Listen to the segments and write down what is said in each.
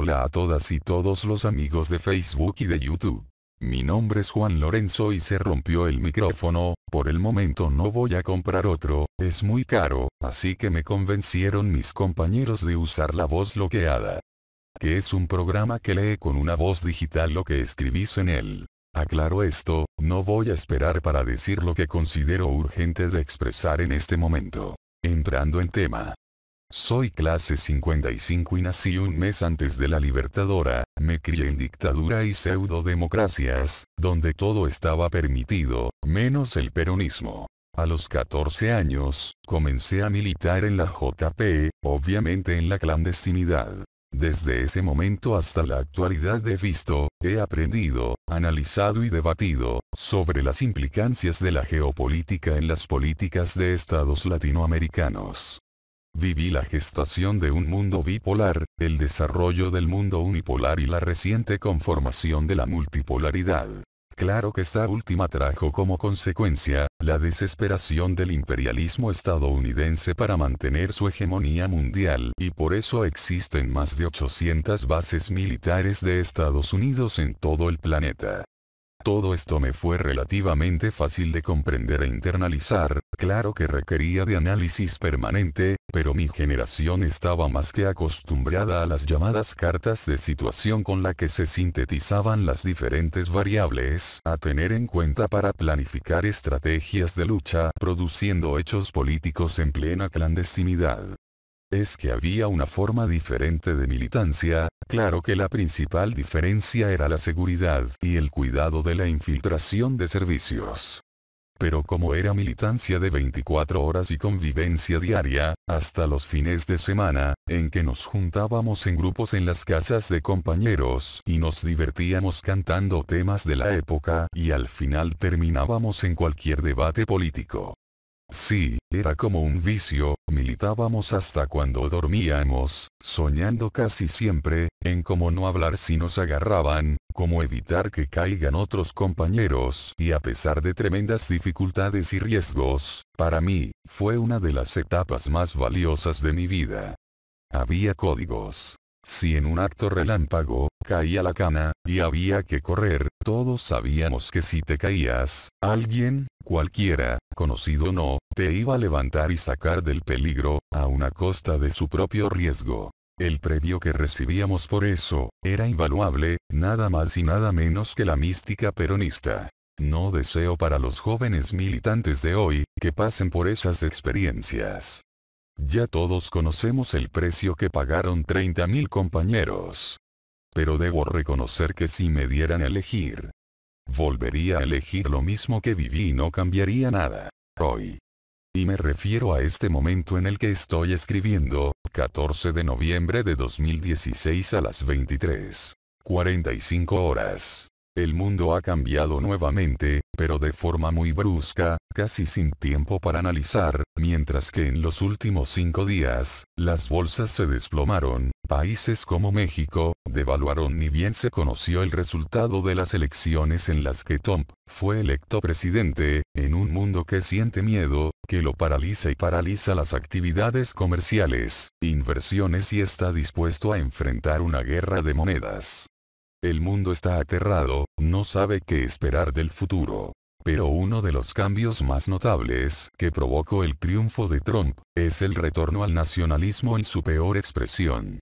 Hola a todas y todos los amigos de Facebook y de YouTube. Mi nombre es Juan Lorenzo y se rompió el micrófono. Por el momento no voy a comprar otro, es muy caro, así que me convencieron mis compañeros de usar la voz bloqueada, que es un programa que lee con una voz digital lo que escribís en él. Aclaro esto, no voy a esperar para decir lo que considero urgente de expresar en este momento. Entrando en tema. Soy clase 55 y nací un mes antes de la Libertadora, me crié en dictadura y pseudodemocracias, donde todo estaba permitido, menos el peronismo. A los 14 años, comencé a militar en la JP, obviamente en la clandestinidad. Desde ese momento hasta la actualidad he visto, he aprendido, analizado y debatido, sobre las implicancias de la geopolítica en las políticas de estados latinoamericanos. Viví la gestación de un mundo bipolar, el desarrollo del mundo unipolar y la reciente conformación de la multipolaridad. Claro que esta última trajo como consecuencia, la desesperación del imperialismo estadounidense para mantener su hegemonía mundial, y por eso existen más de 800 bases militares de Estados Unidos en todo el planeta. Todo esto me fue relativamente fácil de comprender e internalizar, claro que requería de análisis permanente, pero mi generación estaba más que acostumbrada a las llamadas cartas de situación con la que se sintetizaban las diferentes variables a tener en cuenta para planificar estrategias de lucha, produciendo hechos políticos en plena clandestinidad. Es que había una forma diferente de militancia, claro que la principal diferencia era la seguridad y el cuidado de la infiltración de servicios. Pero como era militancia de 24 horas y convivencia diaria, hasta los fines de semana, en que nos juntábamos en grupos en las casas de compañeros y nos divertíamos cantando temas de la época y al final terminábamos en cualquier debate político. Sí, era como un vicio, militábamos hasta cuando dormíamos, soñando casi siempre, en cómo no hablar si nos agarraban, cómo evitar que caigan otros compañeros, y a pesar de tremendas dificultades y riesgos, para mí, fue una de las etapas más valiosas de mi vida. Había códigos. Si en un acto relámpago, caía la cana, y había que correr, todos sabíamos que si te caías, alguien, cualquiera, conocido o no, te iba a levantar y sacar del peligro, a una costa de su propio riesgo. El premio que recibíamos por eso, era invaluable, nada más y nada menos que la mística peronista. No deseo para los jóvenes militantes de hoy, que pasen por esas experiencias. Ya todos conocemos el precio que pagaron 30.000 compañeros. Pero debo reconocer que si me dieran a elegir, volvería a elegir lo mismo que viví y no cambiaría nada. Hoy. Y me refiero a este momento en el que estoy escribiendo, 14 de noviembre de 2016 a las 23:45 horas. El mundo ha cambiado nuevamente, pero de forma muy brusca, casi sin tiempo para analizar, mientras que en los últimos 5 días, las bolsas se desplomaron, países como México, devaluaron ni bien se conoció el resultado de las elecciones en las que Trump fue electo presidente, en un mundo que siente miedo, que lo paraliza y paraliza las actividades comerciales, inversiones y está dispuesto a enfrentar una guerra de monedas. El mundo está aterrado, no sabe qué esperar del futuro. Pero uno de los cambios más notables que provocó el triunfo de Trump, es el retorno al nacionalismo en su peor expresión.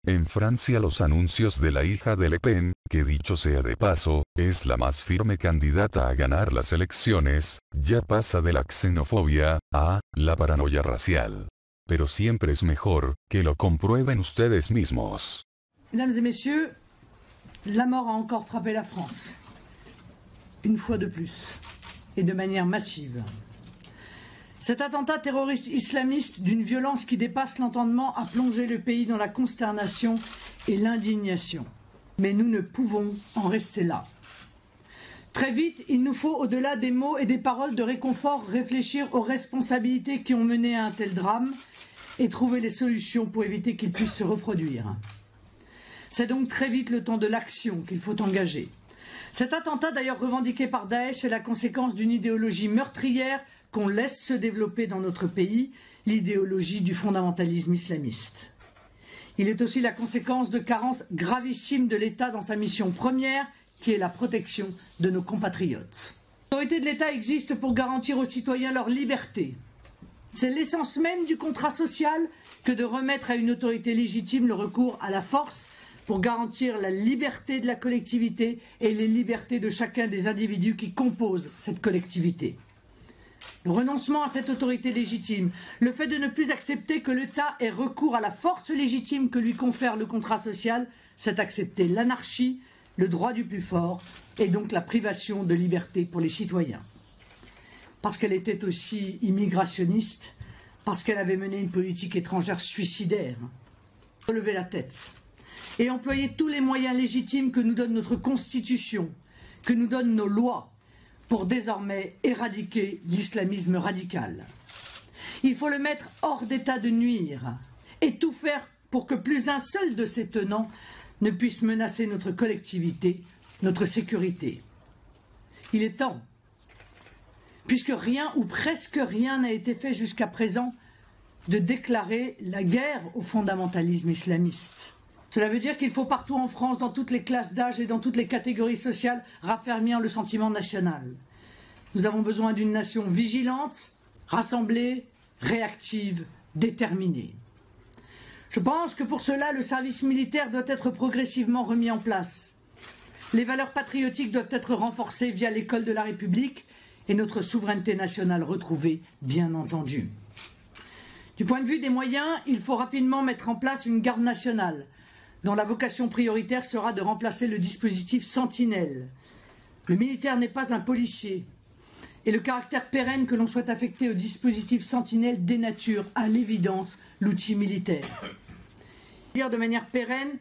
En Francia los anuncios de la hija de Le Pen, que dicho sea de paso, es la más firme candidata a ganar las elecciones, ya pasa de la xenofobia, a la paranoia racial. Pero siempre es mejor, que lo comprueben ustedes mismos. Mesdames et messieurs, la mort a encore frappé la France. Une fois de plus. Et de manière massive. Cet attentat terroriste islamiste d'une violence qui dépasse l'entendement a plongé le pays dans la consternation et l'indignation. Mais nous ne pouvons en rester là. Très vite, il nous faut, au-delà des mots et des paroles de réconfort, réfléchir aux responsabilités qui ont mené à un tel drame et trouver les solutions pour éviter qu'il puisse se reproduire. C'est donc très vite le temps de l'action qu'il faut engager. Cet attentat, d'ailleurs revendiqué par Daesh, est la conséquence d'une idéologie meurtrière qu'on laisse se développer dans notre pays, l'idéologie du fondamentalisme islamiste. Il est aussi la conséquence de carences gravissimes de l'État dans sa mission première, qui est la protection de nos compatriotes. L'autorité de l'État existe pour garantir aux citoyens leur liberté. C'est l'essence même du contrat social que de remettre à une autorité légitime le recours à la force pour garantir la liberté de la collectivité et les libertés de chacun des individus qui composent cette collectivité. Le renoncement à cette autorité légitime, le fait de ne plus accepter que l'État ait recours à la force légitime que lui confère le contrat social, c'est accepter l'anarchie, le droit du plus fort et donc la privation de liberté pour les citoyens. Parce qu'elle était aussi immigrationniste, parce qu'elle avait mené une politique étrangère suicidaire, relever la tête et employer tous les moyens légitimes que nous donne notre Constitution, que nous donnent nos lois, pour désormais éradiquer l'islamisme radical. Il faut le mettre hors d'état de nuire et tout faire pour que plus un seul de ses tenants ne puisse menacer notre collectivité, notre sécurité. Il est temps, puisque rien ou presque rien n'a été fait jusqu'à présent, de déclarer la guerre au fondamentalisme islamiste. Cela veut dire qu'il faut partout en France, dans toutes les classes d'âge et dans toutes les catégories sociales, raffermir le sentiment national. Nous avons besoin d'une nation vigilante, rassemblée, réactive, déterminée. Je pense que pour cela, le service militaire doit être progressivement remis en place. Les valeurs patriotiques doivent être renforcées via l'école de la République et notre souveraineté nationale retrouvée, bien entendu. Du point de vue des moyens, il faut rapidement mettre en place une garde nationale, dont la vocation prioritaire sera de remplacer le dispositif Sentinelle. Le militaire n'est pas un policier, et le caractère pérenne que l'on souhaite affecter au dispositif Sentinelle dénature à l'évidence l'outil militaire. Dire de manière pérenne,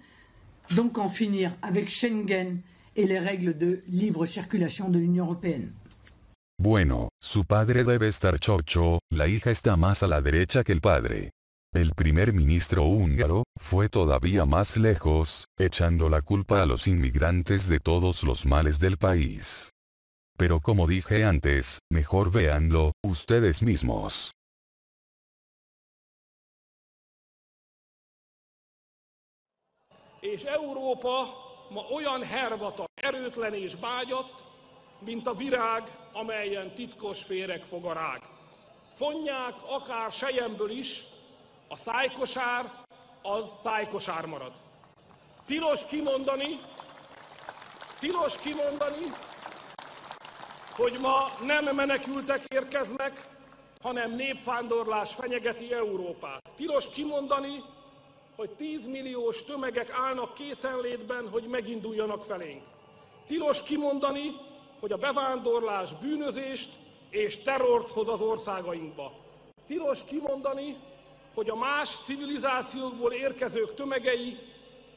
donc en finir avec Schengen et les règles de libre circulation de l'Union européenne. Bueno, su padre debe estar chocho, la hija está más a la derecha que el padre. El primer ministro húngaro fue todavía más lejos, echando la culpa a los inmigrantes de todos los males del país. Pero como dije antes, mejor véanlo, ustedes mismos. És Európa ma olyan hervata, erőtlen és bágyat, mint a virág, amelyen titkos féreg fog a rág. Fonják akár selyemből is, a szájkosár, az szájkosár marad. Tilos kimondani, hogy ma nem menekültek érkeznek, hanem népvándorlás fenyegeti Európát. Tilos kimondani, hogy 10 milliós tömegek állnak készenlétben, hogy meginduljanak felénk. Tilos kimondani, hogy a bevándorlás bűnözést és terrort hoz az országainkba. Tilos kimondani, hogy a más civilizációkból érkezők tömegei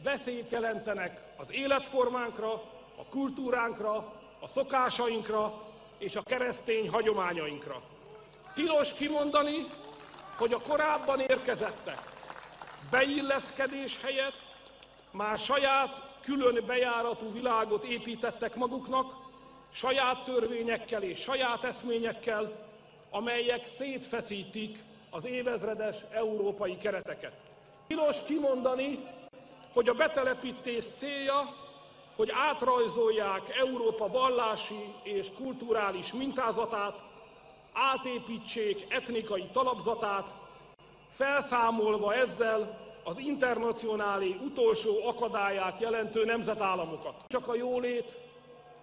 veszélyt jelentenek az életformánkra, a kultúránkra, a szokásainkra és a keresztény hagyományainkra. Tilos kimondani, hogy a korábban érkezettek beilleszkedés helyett már saját külön bejáratú világot építettek maguknak, saját törvényekkel és saját eszményekkel, amelyek szétfeszítik az évezredes európai kereteket. Tilos kimondani, hogy a betelepítés célja, hogy átrajzolják Európa vallási és kulturális mintázatát, átépítsék etnikai talapzatát, felszámolva ezzel az internacionálé utolsó akadályát jelentő nemzetállamokat. Csak a jólét,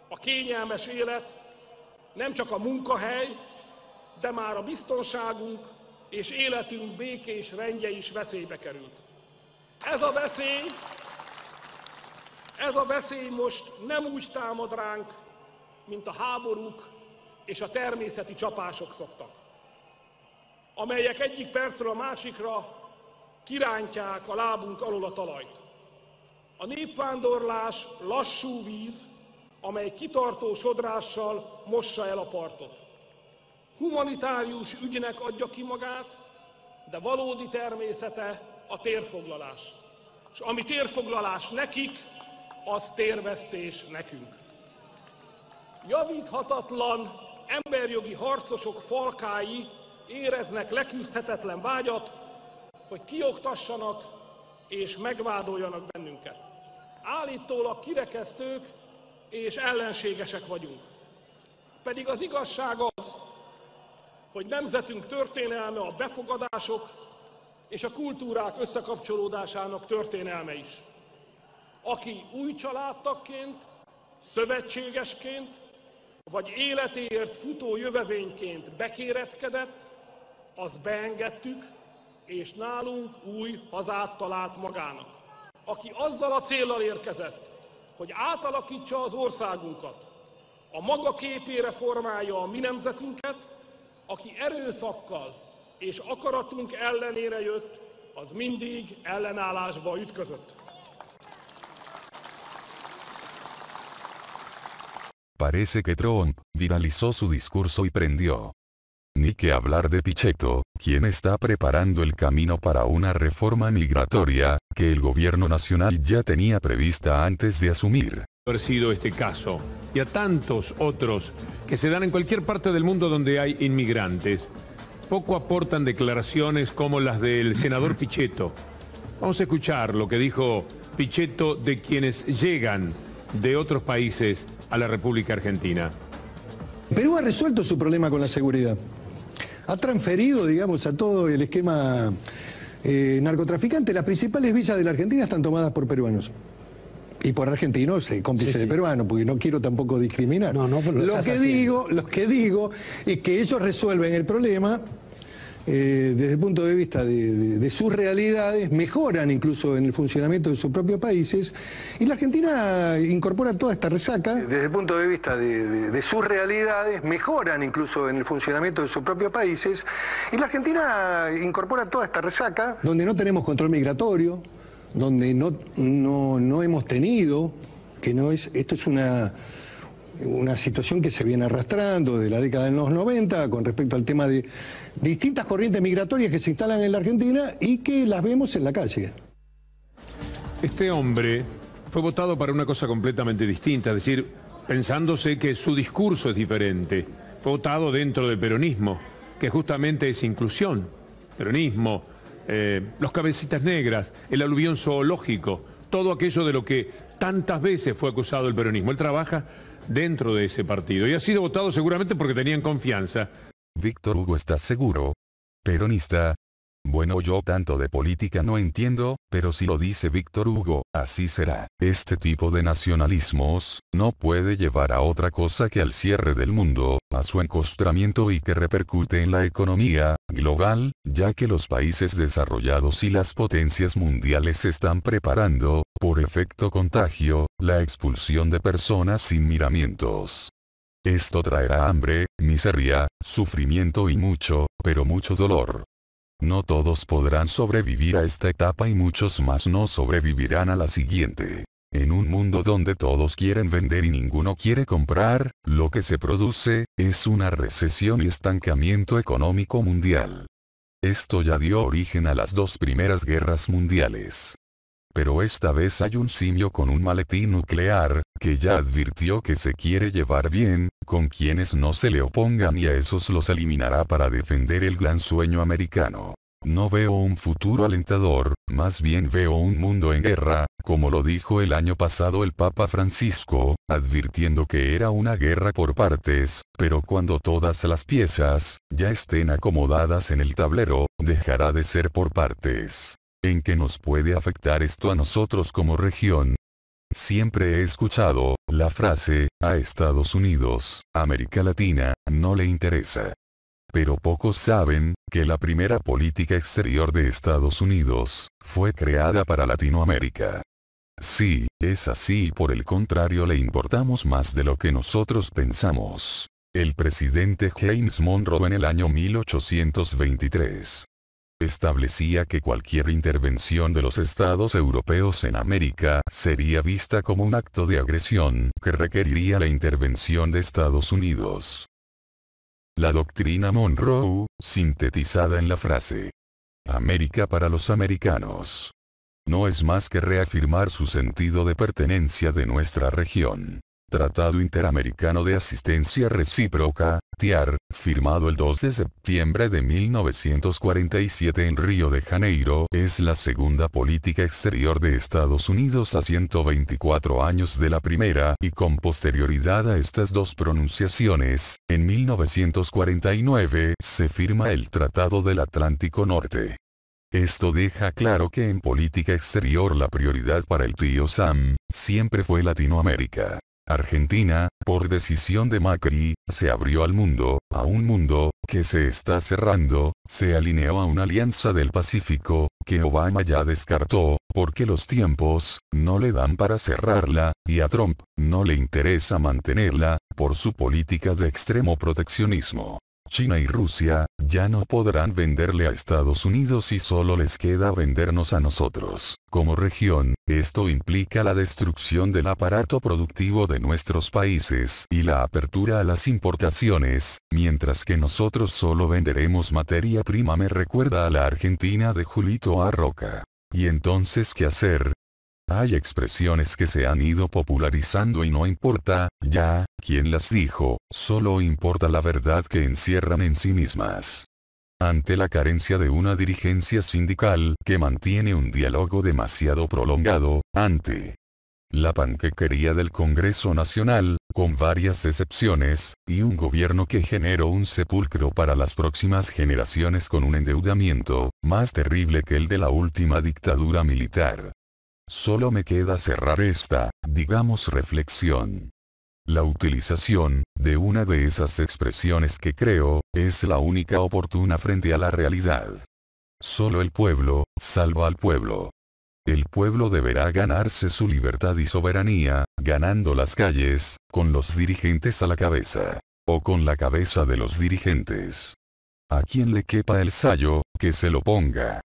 a kényelmes élet, nem csak a munkahely, de már a biztonságunk és életünk békés rendje is veszélybe került. Ez a veszély most nem úgy támad ránk, mint a háborúk és a természeti csapások szoktak, amelyek egyik percről a másikra kirántják a lábunk alól a talajt. A népvándorlás lassú víz, amely kitartó sodrással mossa el a partot. Humanitárius ügynek adja ki magát, de valódi természete a térfoglalás. És ami térfoglalás nekik, az térvesztés nekünk. Javíthatatlan emberjogi harcosok falkái éreznek leküzdhetetlen vágyat, hogy kioktassanak, és megvádoljanak bennünket. Állítólag kirekesztők és ellenségesek vagyunk. Pedig az igazság az, hogy nemzetünk történelme a befogadások és a kultúrák összekapcsolódásának történelme is. Aki új családtagként, szövetségesként, vagy életéért futó jövevényként bekéreckedett, azt beengedtük, és nálunk új hazát talált magának. Aki azzal a céllal érkezett, hogy átalakítsa az országunkat, a maga képére formálja a mi nemzetünket, aki erőszakkal és akaratunk ellenére jött, az mindig ellenállásba ütközött. Parece que Trump viralizó su discurso y prendió. Ni que hablar de Pichetto, quien está preparando el camino para una reforma migratoria, que el gobierno nacional ya tenía prevista antes de asumir. Haber sido este caso, y a tantos otros que se dan en cualquier parte del mundo donde hay inmigrantes. Poco aportan declaraciones como las del senador Pichetto. Vamos a escuchar lo que dijo Pichetto de quienes llegan de otros países a la República Argentina. Perú ha resuelto su problema con la seguridad. Ha transferido, digamos, a todo el esquema narcotraficante. Las principales villas de la Argentina están tomadas por peruanos. Y por argentinos, cómplices de peruanos, porque no quiero tampoco discriminar. Lo que digo es que ellos resuelven el problema desde el punto de vista de sus realidades, mejoran incluso en el funcionamiento de sus propios países, y la Argentina incorpora toda esta resaca. Desde el punto de vista de sus realidades, mejoran incluso en el funcionamiento de sus propios países, y la Argentina incorpora toda esta resaca, donde no tenemos control migratorio, donde no hemos tenido, esto es una situación que se viene arrastrando de la década de los 90 con respecto al tema de distintas corrientes migratorias que se instalan en la Argentina y que las vemos en la calle. Este hombre fue votado para una cosa completamente distinta, es decir, pensándose que su discurso es diferente. Fue votado dentro del peronismo, que justamente es inclusión. Peronismo, los cabecitas negras, el aluvión zoológico, todo aquello de lo que tantas veces fue acusado el peronismo. Él trabaja dentro de ese partido y ha sido votado seguramente porque tenían confianza. Víctor Hugo está seguro. Peronista. Bueno, yo tanto de política no entiendo, pero si lo dice Víctor Hugo, así será. Este tipo de nacionalismos no puede llevar a otra cosa que al cierre del mundo, a su encostramiento y que repercute en la economía global, ya que los países desarrollados y las potencias mundiales están preparando, por efecto contagio, la expulsión de personas sin miramientos. Esto traerá hambre, miseria, sufrimiento y mucho, pero mucho dolor. No todos podrán sobrevivir a esta etapa y muchos más no sobrevivirán a la siguiente. En un mundo donde todos quieren vender y ninguno quiere comprar, lo que se produce, es una recesión y estancamiento económico mundial. Esto ya dio origen a las dos primeras guerras mundiales. Pero esta vez hay un simio con un maletín nuclear, que ya advirtió que se quiere llevar bien con quienes no se le opongan y a esos los eliminará para defender el gran sueño americano. No veo un futuro alentador, más bien veo un mundo en guerra, como lo dijo el año pasado el Papa Francisco, advirtiendo que era una guerra por partes, pero cuando todas las piezas ya estén acomodadas en el tablero, dejará de ser por partes. ¿En qué nos puede afectar esto a nosotros como región? Siempre he escuchado la frase, a Estados Unidos, América Latina, no le interesa. Pero pocos saben que la primera política exterior de Estados Unidos fue creada para Latinoamérica. Sí, es así y por el contrario le importamos más de lo que nosotros pensamos. El presidente James Monroe en el año 1823 establecía que cualquier intervención de los estados europeos en América sería vista como un acto de agresión que requeriría la intervención de Estados Unidos. La doctrina Monroe, sintetizada en la frase América para los americanos, no es más que reafirmar su sentido de pertenencia de nuestra región. Tratado Interamericano de Asistencia Recíproca, TIAR, firmado el 2 de septiembre de 1947 en Río de Janeiro, es la segunda política exterior de Estados Unidos a 124 años de la primera, y con posterioridad a estas dos pronunciaciones, en 1949 se firma el Tratado del Atlántico Norte. Esto deja claro que en política exterior la prioridad para el tío Sam siempre fue Latinoamérica. Argentina, por decisión de Macri, se abrió al mundo, a un mundo que se está cerrando, se alineó a una alianza del Pacífico, que Obama ya descartó, porque los tiempos no le dan para cerrarla, y a Trump no le interesa mantenerla, por su política de extremo proteccionismo. China y Rusia ya no podrán venderle a Estados Unidos y solo les queda vendernos a nosotros. Como región, esto implica la destrucción del aparato productivo de nuestros países y la apertura a las importaciones, mientras que nosotros solo venderemos materia prima. Me recuerda a la Argentina de Julito A. Roca. ¿Y entonces qué hacer? Hay expresiones que se han ido popularizando y no importa, ya, quién las dijo, solo importa la verdad que encierran en sí mismas. Ante la carencia de una dirigencia sindical que mantiene un diálogo demasiado prolongado, ante la panquequería del Congreso Nacional, con varias excepciones, y un gobierno que generó un sepulcro para las próximas generaciones con un endeudamiento más terrible que el de la última dictadura militar. Solo me queda cerrar esta, digamos, reflexión. La utilización de una de esas expresiones que creo es la única oportuna frente a la realidad. Solo el pueblo salva al pueblo. El pueblo deberá ganarse su libertad y soberanía, ganando las calles, con los dirigentes a la cabeza. O con la cabeza de los dirigentes. A quien le quepa el sayo, que se lo ponga.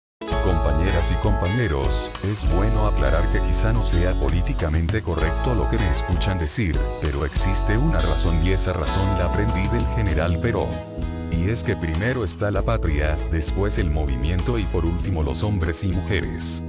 Compañeras y compañeros, es bueno aclarar que quizá no sea políticamente correcto lo que me escuchan decir, pero existe una razón y esa razón la aprendí del general Perón. Y es que primero está la patria, después el movimiento y por último los hombres y mujeres.